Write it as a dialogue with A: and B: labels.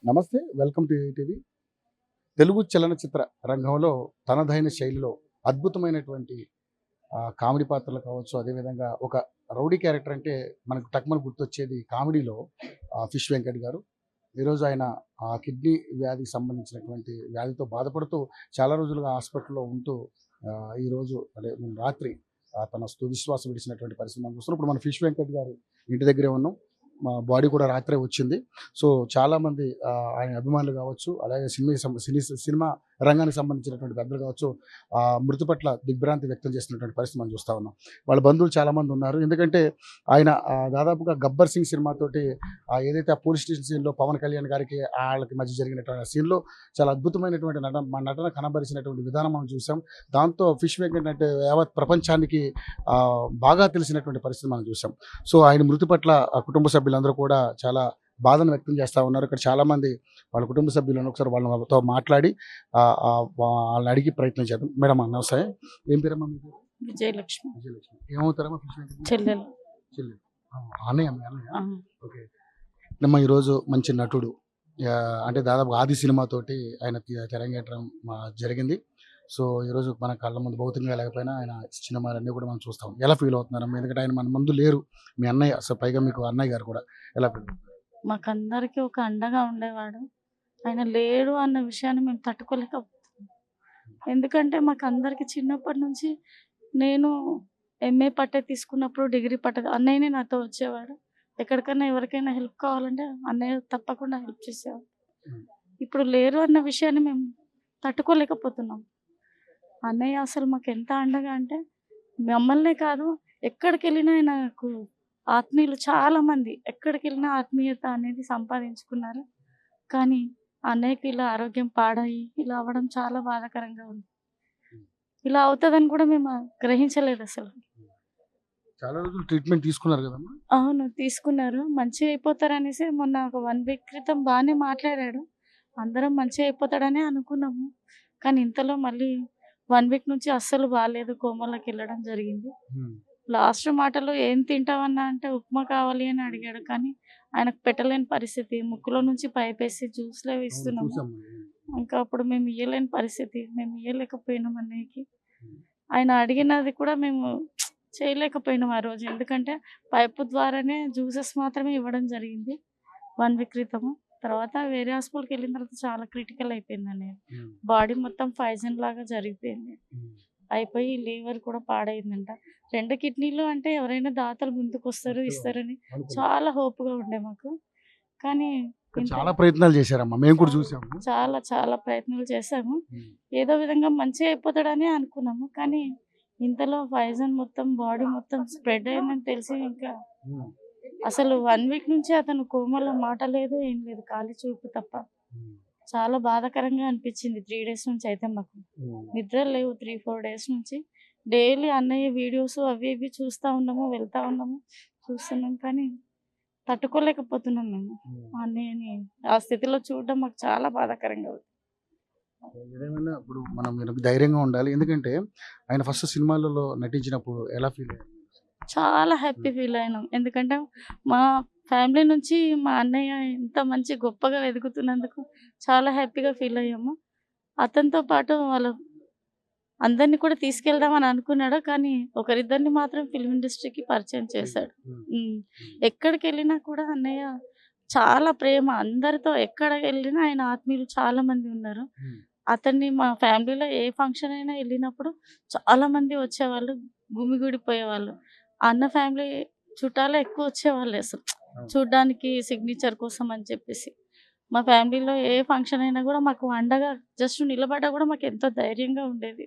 A: నమస్తే, welcome to ATV. Telugu చలనచిత్ర రంగంలో తనదైన శైలిలో అద్భుతమైనటువంటి కామెడీ పాత్రలు కావచ్చు, అదేవిధంగా ఒక రౌడీ క్యారెక్టర్ అంటే మనకు టక్మన్ గుర్తొచ్చేది కామెడీలో ఫిష్ వెంకట్ గారు. ఈరోజు ఆయన కిడ్నీ వ్యాధికి సంబంధించినటువంటి వ్యాధితో బాధపడుతూ చాలా రోజులుగా హాస్పిటల్లో ఉంటూ ఈరోజు అదే రాత్రి తన తుదిశ్వాస విడిచినటువంటి పరిస్థితి మనం చూస్తున్నాం. ఇప్పుడు మన ఫిష్ వెంకట్ గారి ఇంటి దగ్గరే ఉన్నాం. మా బాడీ కూడా రాత్రే వచ్చింది. సో చాలామంది ఆయన అభిమానులు కావచ్చు, అలాగే సినిమా రంగానికి సంబంధించినటువంటి పెద్దలు కావచ్చు, మృతి పట్ల దిగ్భ్రాంతి వ్యక్తం చేసినటువంటి పరిస్థితి మనం చూస్తూ ఉన్నాం. వాళ్ళ బంధువులు చాలామంది ఉన్నారు. ఎందుకంటే ఆయన దాదాపుగా గబ్బర్ సింగ్ సినిమాతోటి ఏదైతే ఆ పోలీస్ స్టేషన్ సీన్లో పవన్ కళ్యాణ్ గారికి వాళ్ళకి మధ్య జరిగినటువంటి సీన్లో చాలా అద్భుతమైనటువంటి నటన కనబరిచినటువంటి విధానం మనం చూసాం. దాంతో ఫిష్ వెంకట్ అంటే యావత్ ప్రపంచానికి బాగా తెలిసినటువంటి పరిస్థితి మనం చూసాం. సో ఆయన మృతి పట్ల కుటుంబ సభ్యులందరూ కూడా చాలా బాధను వ్యక్తం చేస్తూ ఉన్నారు. ఇక్కడ చాలామంది వాళ్ళ కుటుంబ సభ్యులను ఒకసారి వాళ్ళతో మాట్లాడి వాళ్ళని అడిగి ప్రయత్నం చేద్దాం. మేడం నమస్తే, ఏం పేరమ్మా మీకు?
B: విజయలక్ష్మి.
A: విజయలక్ష్మి. ఏమవుతారమ్మా ఫిష్ వెంకట్?
B: చెల్లెలు.
A: చెల్లెలు. అన్నయ్య అన్నయ్య. ఓకే. అమ్మా ఈరోజు మంచి నటుడు, అంటే దాదాపు ఆది సినిమాతోటి ఆయన తెరంగేట్రం జరిగింది. సో ఈరోజు మన కళ్ళ ముందు భౌతికంగా లేకపోయినా ఆయన సినిమాలన్నీ కూడా మనం చూస్తాం. ఎలా ఫీల్ అవుతున్నారమ్మా? ఎందుకంటే ఆయన మన ముందు లేరు, మీ అన్నయ్య. సో పైగా మీకు అన్నయ్య గారు కూడా ఎలా ఫీల్ అవుతున్నారు?
B: మాకందరికి ఒక అండగా ఉండేవాడు. ఆయన లేడు అన్న విషయాన్ని మేము తట్టుకోలేకపోతున్నాం. ఎందుకంటే మాకందరికి చిన్నప్పటి నుంచి నేను ఎంఏ పట్టే తీసుకున్నప్పుడు, డిగ్రీ పట్ట అన్నయ్యనే నాతో వచ్చేవాడు. ఎక్కడికైనా ఎవరికైనా హెల్ప్ కావాలంటే అన్నయ్య తప్పకుండా హెల్ప్ చేసేవాడు. ఇప్పుడు లేరు అన్న విషయాన్ని మేము తట్టుకోలేకపోతున్నాం. అన్నయ్య అసలు మాకు ఎంత అండగా అంటే, మమ్మల్నే కాదు ఎక్కడికి వెళ్ళినా ఆయనకు ఆత్మీయులు చాలామంది, ఎక్కడికి వెళ్ళినా ఆత్మీయత అనేది సంపాదించుకున్నారు. కానీ అన్నయ్యకి ఇలా ఆరోగ్యం పాడయి ఇలా అవ్వడం చాలా బాధాకరంగా ఉంది. ఇలా అవుతుందని కూడా మేము గ్రహించలేదు అసలు.
A: చాలా రోజులు ట్రీట్మెంట్ తీసుకున్నారు కదమ్మా?
B: అవును, తీసుకున్నారు. మంచిగా అయిపోతారనేసి మొన్న ఒక 1 వీక్ క్రితం బాగానే మాట్లాడాడు. అందరం మంచిగా అయిపోతాడనే అనుకున్నాము. కానీ ఇంతలో మళ్ళీ 1 వీక్ నుంచి అస్సలు బాగాలేదు, కోమాలోకి వెళ్ళడం జరిగింది. లాస్ట్ మాటలో ఏం తింటావన్నా అంటే ఉప్మా కావాలి అని అడిగాడు. కానీ ఆయనకు పెట్టలేని పరిస్థితి, ముక్కులో నుంచి పైపేసి జ్యూస్లే ఇస్తున్నాము. ఇంకా అప్పుడు మేము ఇయ్యలేని పరిస్థితి, మేము ఇయ్యలేకపోయినాం అన్నయ్యకి. ఆయన అడిగినది కూడా మేము చేయలేకపోయినాం ఆ రోజు. ఎందుకంటే పైపు ద్వారానే జ్యూసెస్ మాత్రమే ఇవ్వడం జరిగింది 1 వీక్ క్రితము. తర్వాత వేరే హాస్పిటల్కి వెళ్ళిన తర్వాత చాలా క్రిటికల్ అయిపోయింది అన్నయ్య. బాడీ మొత్తం పాయిజన్ లాగా జరిగిపోయింది, అయిపోయి లివర్ కూడా పాడైందంట. 2 కిడ్నీలు అంటే ఎవరైనా దాతలు ముందుకు వస్తారు, ఇస్తారని చాలా హోప్గా ఉండే మాకు. కానీ
A: చాలా ప్రయత్నాలు చేశారమ్మా, మేము కూడా చూసాము.
B: చాలా చాలా ప్రయత్నాలు చేశాము. ఏదో విధంగా మంచిగా అయిపోతాడని అనుకున్నాము. కానీ ఇంతలో పాయిజన్ మొత్తం బాడీ మొత్తం స్ప్రెడ్ అయిందని తెలిసి ఇంకా అసలు 1 వీక్ నుంచి అతను కోమలో మాట లేదు, ఏం లేదు, ఖాళీ చూపు తప్ప. చాలా బాధాకరంగా అనిపించింది 3 డేస్ నుంచి. అయితే మాకు నిద్ర లేవు 3-4 డేస్ నుంచి. డైలీ అన్నయ్య వీడియోస్ అవి ఇవి చూస్తూ ఉన్నాము, వెళ్తూ ఉన్నాము, చూస్తున్నాం. కానీ తట్టుకోలేకపోతున్నాం మేము అన్నయ్యని ఆ స్థితిలో చూడడం మాకు చాలా బాధాకరంగా ఉంది.
A: ఏదేమైనా ఇప్పుడు మనం ధైర్యంగా ఉండాలి. ఎందుకంటే ఆయన ఫస్ట్ సినిమాలలో నటించినప్పుడు ఎలా ఫీల్ అయ్యారు?
B: చాలా హ్యాపీ ఫీల్ అయినాం. ఎందుకంటే మా ఫ్యామిలీ నుంచి మా అన్నయ్య ఇంత మంచి గొప్పగా ఎదుగుతున్నందుకు చాలా హ్యాపీగా ఫీల్ అయ్యాము. అతనితో పాటు వాళ్ళు అందరినీ కూడా తీసుకెళ్దామని అనుకున్నాడు. కానీ ఒకరిద్దరిని మాత్రం ఫిల్మ్ ఇండస్ట్రీకి పరిచయం చేశాడు. ఎక్కడికి వెళ్ళినా కూడా అన్నయ్య చాలా ప్రేమ, అందరితో ఎక్కడ వెళ్ళినా ఆయన ఆత్మీయులు చాలా మంది ఉన్నారు. అతన్ని మా ఫ్యామిలీలో ఏ ఫంక్షన్ అయినా వెళ్ళినప్పుడు చాలా మంది వచ్చేవాళ్ళు, గుమిగూడిపోయేవాళ్ళు. అన్న ఫ్యామిలీ చుట్టాలే ఎక్కువ వచ్చేవాళ్ళు అసలు చూడ్డానికి, సిగ్నేచర్ కోసం అని చెప్పేసి. మా ఫ్యామిలీలో ఏ ఫంక్షన్ అయినా కూడా మాకు అండగా జస్ట్ నిలబడ్డా కూడా మాకు ఎంతో ధైర్యంగా ఉండేది.